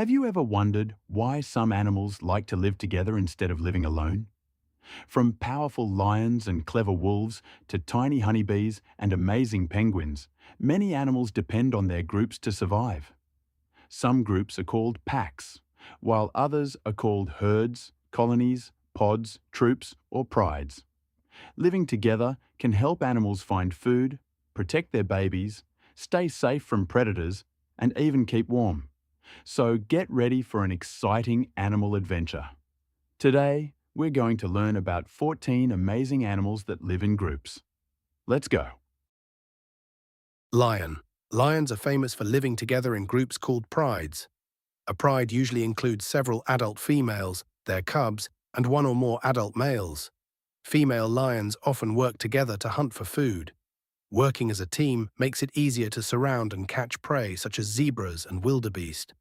Have you ever wondered why some animals like to live together instead of living alone? From powerful lions and clever wolves to tiny honeybees and amazing penguins, many animals depend on their groups to survive. Some groups are called packs, while others are called herds, colonies, pods, troops, or prides. Living together can help animals find food, protect their babies, stay safe from predators, and even keep warm. So get ready for an exciting animal adventure. Today, we're going to learn about 14 amazing animals that live in groups. Let's go. Lion. Lions are famous for living together in groups called prides. A pride usually includes several adult females, their cubs, and one or more adult males. Female lions often work together to hunt for food. Working as a team makes it easier to surround and catch prey such as zebras and wildebeest.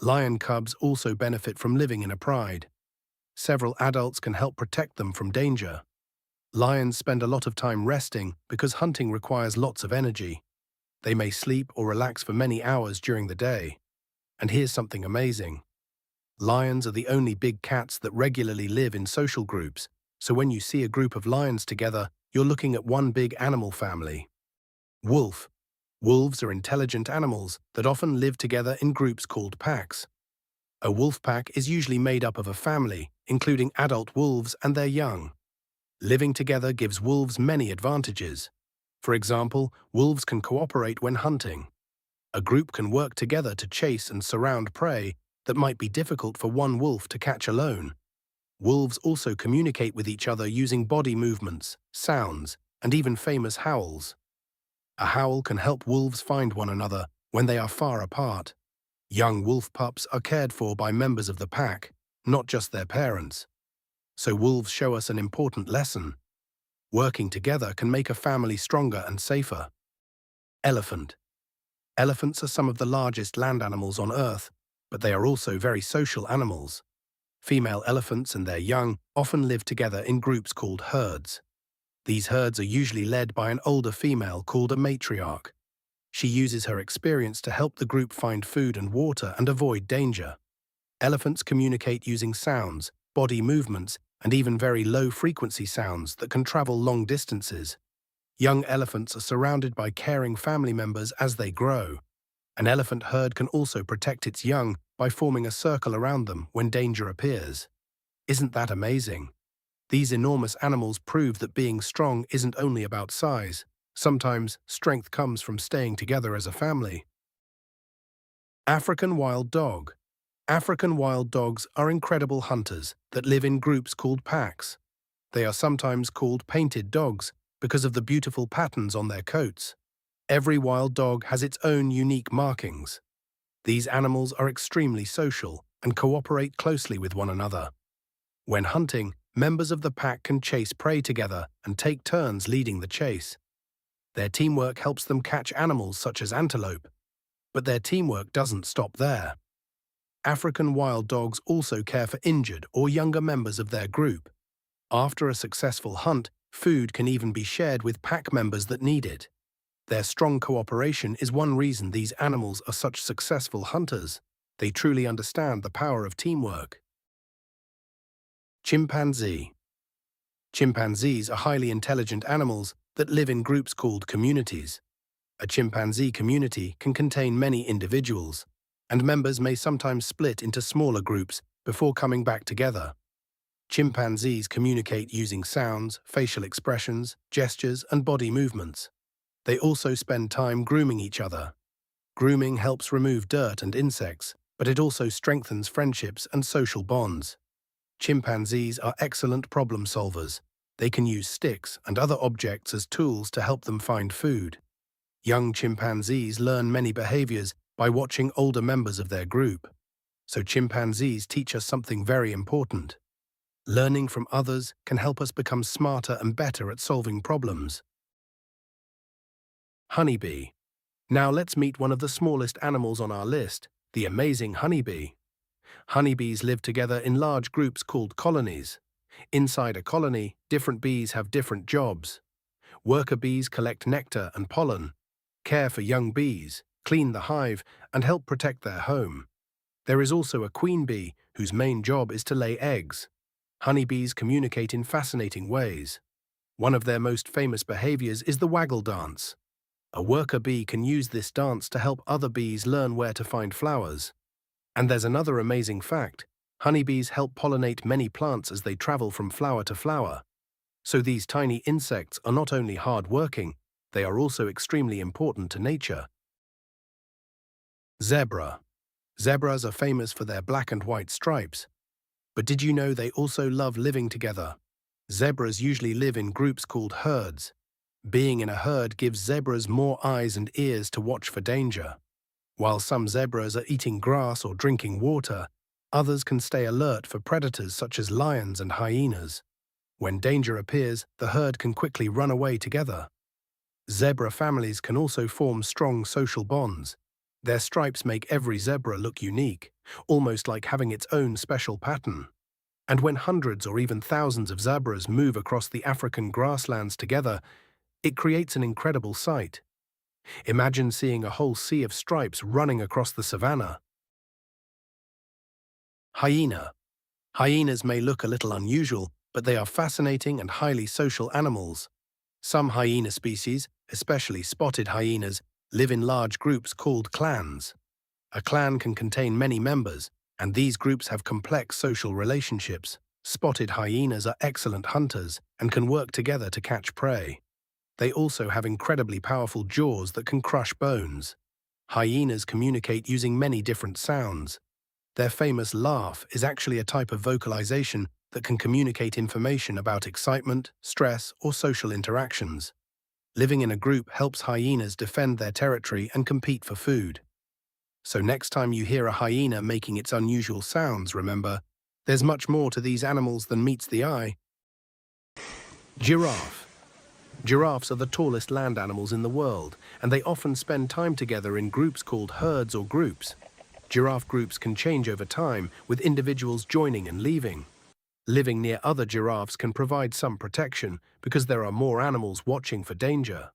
Lion cubs also benefit from living in a pride. Several adults can help protect them from danger. Lions spend a lot of time resting because hunting requires lots of energy. They may sleep or relax for many hours during the day. And here's something amazing. Lions are the only big cats that regularly live in social groups, so when you see a group of lions together, you're looking at one big animal family. Wolf. Wolves are intelligent animals that often live together in groups called packs. A wolf pack is usually made up of a family, including adult wolves and their young. Living together gives wolves many advantages. For example, wolves can cooperate when hunting. A group can work together to chase and surround prey that might be difficult for one wolf to catch alone. Wolves also communicate with each other using body movements, sounds, and even famous howls. A howl can help wolves find one another when they are far apart. Young wolf pups are cared for by members of the pack, not just their parents. So wolves show us an important lesson. Working together can make a family stronger and safer. Elephant. Elephants are some of the largest land animals on Earth, but they are also very social animals. Female elephants and their young often live together in groups called herds. These herds are usually led by an older female called a matriarch. She uses her experience to help the group find food and water and avoid danger. Elephants communicate using sounds, body movements, and even very low-frequency sounds that can travel long distances. Young elephants are surrounded by caring family members as they grow. An elephant herd can also protect its young by forming a circle around them when danger appears. Isn't that amazing? These enormous animals prove that being strong isn't only about size. Sometimes, strength comes from staying together as a family. African wild dog. African wild dogs are incredible hunters that live in groups called packs. They are sometimes called painted dogs because of the beautiful patterns on their coats. Every wild dog has its own unique markings. These animals are extremely social and cooperate closely with one another. When hunting, members of the pack can chase prey together and take turns leading the chase. Their teamwork helps them catch animals such as antelope. But their teamwork doesn't stop there. African wild dogs also care for injured or younger members of their group. After a successful hunt, food can even be shared with pack members that need it. Their strong cooperation is one reason these animals are such successful hunters. They truly understand the power of teamwork. Chimpanzee. Chimpanzees are highly intelligent animals that live in groups called communities. A chimpanzee community can contain many individuals, and members may sometimes split into smaller groups before coming back together. Chimpanzees communicate using sounds, facial expressions, gestures, and body movements. They also spend time grooming each other. Grooming helps remove dirt and insects, but it also strengthens friendships and social bonds. Chimpanzees are excellent problem solvers. They can use sticks and other objects as tools to help them find food. Young chimpanzees learn many behaviors by watching older members of their group. So chimpanzees teach us something very important. Learning from others can help us become smarter and better at solving problems. Honeybee. Now let's meet one of the smallest animals on our list, the amazing honeybee. Honeybees live together in large groups called colonies. Inside a colony, different bees have different jobs. Worker bees collect nectar and pollen, care for young bees, clean the hive, and help protect their home. There is also a queen bee, whose main job is to lay eggs. Honeybees communicate in fascinating ways. One of their most famous behaviors is the waggle dance. A worker bee can use this dance to help other bees learn where to find flowers. And there's another amazing fact. Honeybees help pollinate many plants as they travel from flower to flower. So these tiny insects are not only hard-working, they are also extremely important to nature. Zebra. Zebras are famous for their black and white stripes. But did you know they also love living together? Zebras usually live in groups called herds. Being in a herd gives zebras more eyes and ears to watch for danger. While some zebras are eating grass or drinking water, others can stay alert for predators such as lions and hyenas. When danger appears, the herd can quickly run away together. Zebra families can also form strong social bonds. Their stripes make every zebra look unique, almost like having its own special pattern. And when hundreds or even thousands of zebras move across the African grasslands together, it creates an incredible sight. Imagine seeing a whole sea of stripes running across the savannah. Hyena. Hyenas may look a little unusual, but they are fascinating and highly social animals. Some hyena species, especially spotted hyenas, live in large groups called clans. A clan can contain many members, and these groups have complex social relationships. Spotted hyenas are excellent hunters and can work together to catch prey. They also have incredibly powerful jaws that can crush bones. Hyenas communicate using many different sounds. Their famous laugh is actually a type of vocalization that can communicate information about excitement, stress, or social interactions. Living in a group helps hyenas defend their territory and compete for food. So next time you hear a hyena making its unusual sounds, remember, there's much more to these animals than meets the eye. Giraffe. Giraffes are the tallest land animals in the world, and they often spend time together in groups called herds or groups. Giraffe groups can change over time, with individuals joining and leaving. Living near other giraffes can provide some protection because there are more animals watching for danger.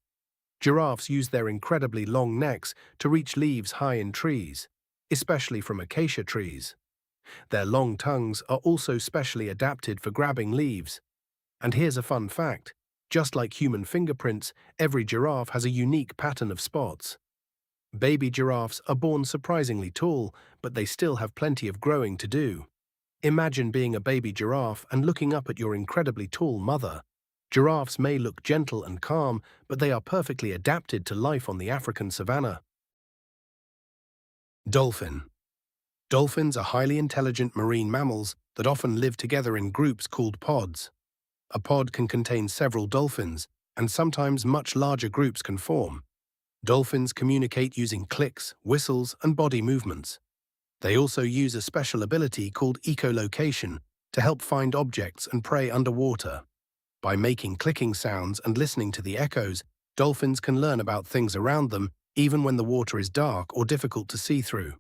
Giraffes use their incredibly long necks to reach leaves high in trees, especially from acacia trees. Their long tongues are also specially adapted for grabbing leaves. And here's a fun fact. Just like human fingerprints, every giraffe has a unique pattern of spots. Baby giraffes are born surprisingly tall, but they still have plenty of growing to do. Imagine being a baby giraffe and looking up at your incredibly tall mother. Giraffes may look gentle and calm, but they are perfectly adapted to life on the African savanna. Dolphin. Dolphins are highly intelligent marine mammals that often live together in groups called pods. A pod can contain several dolphins, and sometimes much larger groups can form. Dolphins communicate using clicks, whistles, and body movements. They also use a special ability called echolocation to help find objects and prey underwater. By making clicking sounds and listening to the echoes, dolphins can learn about things around them even when the water is dark or difficult to see through.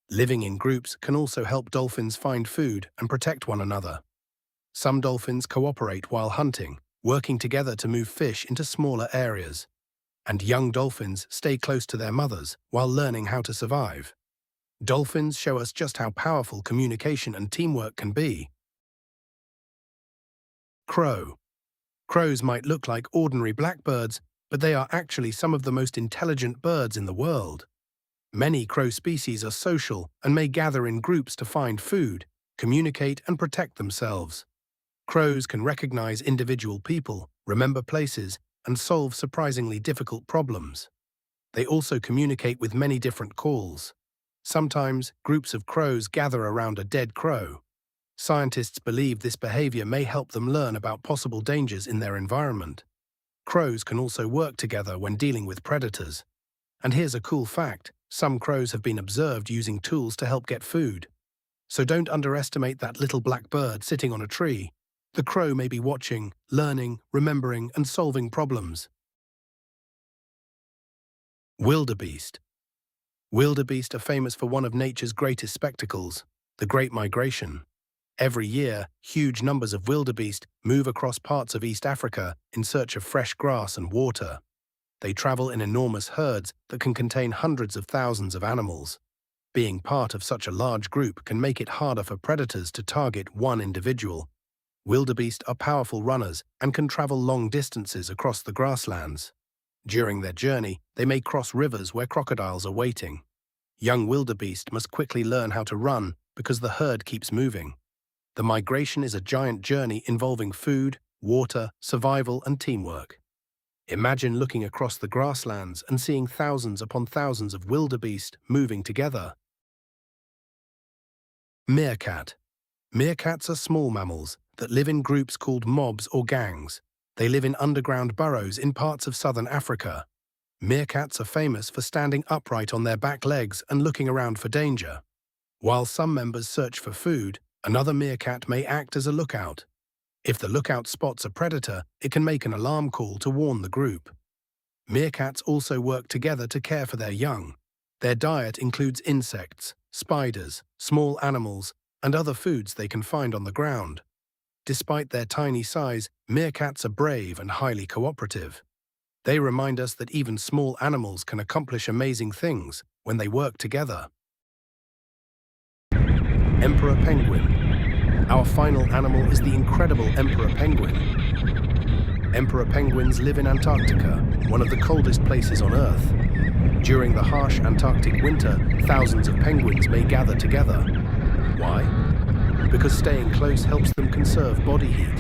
Living in groups can also help dolphins find food and protect one another. Some dolphins cooperate while hunting, working together to move fish into smaller areas. And young dolphins stay close to their mothers while learning how to survive. Dolphins show us just how powerful communication and teamwork can be. Crow. Crows might look like ordinary blackbirds, but they are actually some of the most intelligent birds in the world. Many crow species are social and may gather in groups to find food, communicate, and protect themselves. Crows can recognize individual people, remember places, and solve surprisingly difficult problems. They also communicate with many different calls. Sometimes, groups of crows gather around a dead crow. Scientists believe this behavior may help them learn about possible dangers in their environment. Crows can also work together when dealing with predators. And here's a cool fact. Some crows have been observed using tools to help get food. So don't underestimate that little black bird sitting on a tree. The crow may be watching, learning, remembering, and solving problems. Wildebeest. Wildebeest are famous for one of nature's greatest spectacles, the Great Migration. Every year, huge numbers of wildebeest move across parts of East Africa in search of fresh grass and water. They travel in enormous herds that can contain hundreds of thousands of animals. Being part of such a large group can make it harder for predators to target one individual. Wildebeest are powerful runners and can travel long distances across the grasslands. During their journey, they may cross rivers where crocodiles are waiting. Young wildebeest must quickly learn how to run because the herd keeps moving. The migration is a giant journey involving food, water, survival, and teamwork. Imagine looking across the grasslands and seeing thousands upon thousands of wildebeest moving together. Meerkat. Meerkats are small mammals that live in groups called mobs or gangs. They live in underground burrows in parts of southern Africa. Meerkats are famous for standing upright on their back legs and looking around for danger. While some members search for food, another meerkat may act as a lookout. If the lookout spots a predator, it can make an alarm call to warn the group. Meerkats also work together to care for their young. Their diet includes insects, spiders, small animals, and other foods they can find on the ground. Despite their tiny size, meerkats are brave and highly cooperative. They remind us that even small animals can accomplish amazing things when they work together. Emperor penguin. Our final animal is the incredible emperor penguin. Emperor penguins live in Antarctica, one of the coldest places on Earth. During the harsh Antarctic winter, thousands of penguins may gather together. Why? Because staying close helps them conserve body heat.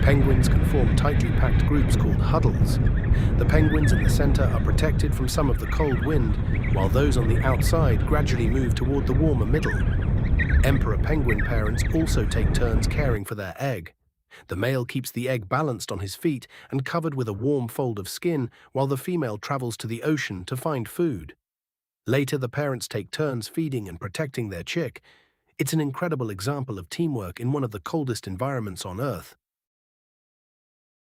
Penguins can form tightly packed groups called huddles. The penguins in the center are protected from some of the cold wind, while those on the outside gradually move toward the warmer middle. Emperor penguin parents also take turns caring for their egg. The male keeps the egg balanced on his feet and covered with a warm fold of skin, while the female travels to the ocean to find food. Later, the parents take turns feeding and protecting their chick. It's an incredible example of teamwork in one of the coldest environments on Earth.